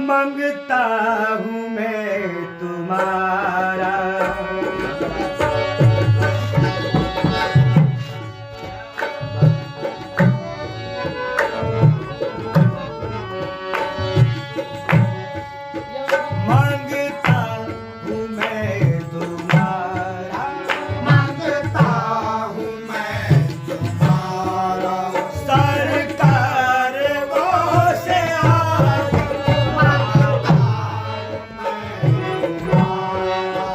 मांगता हूँ मैं तुम्हारा। मांगता हूँ मैं तुम्हारा, मांगता हूँ मैं तुम्हारा। सरकार वो से आज मांगता मैं तुम्हारा।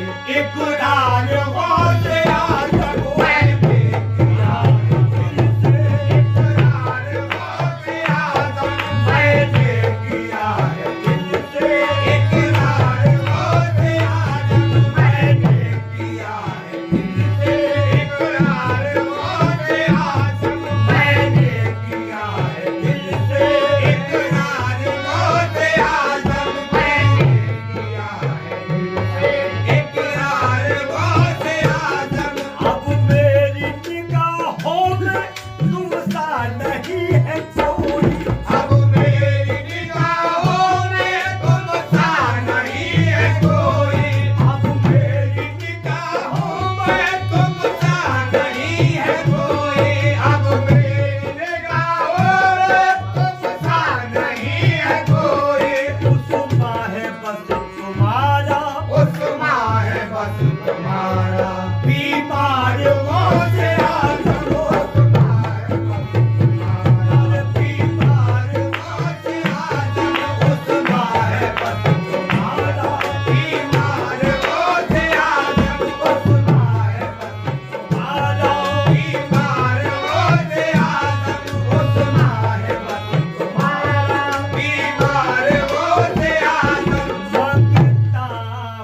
इकरार हो से आजम मैंने किया है दिल से इकरार हो से आजम मैंने किया है दिल से इकरार हो से आजम मैंने किया है दिल से इकरार हो से आजम मैंने किया है दिल से इकरार हो से आजम मैंने किया है दिल से इकरार हो से आजम अब मेरी निगाहों में तुम सा नहीं है कोई अब मेरी निगाहों में तुम सा नहीं है कोई अब मेरी निगाहों में तुम सा नहीं है कोई अब मेरी निगाहों में तुम सा नहीं है कोई उस्मा है बस तुम्हारा उस्मा है बस तुम्हारा बीमार हो से आजम उस्मा है बस तुम्हारा बीमार हो से आजम उस्मा है बस तुम्हारा बीमार हो से आजम उस्मा है बस तुम्हारा बीमार हो से आजम उस्मा है बस तुम्हारा बीमार हो से आजम मांगता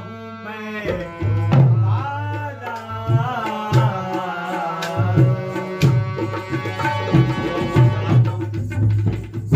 हूँ मैं तुम्हारा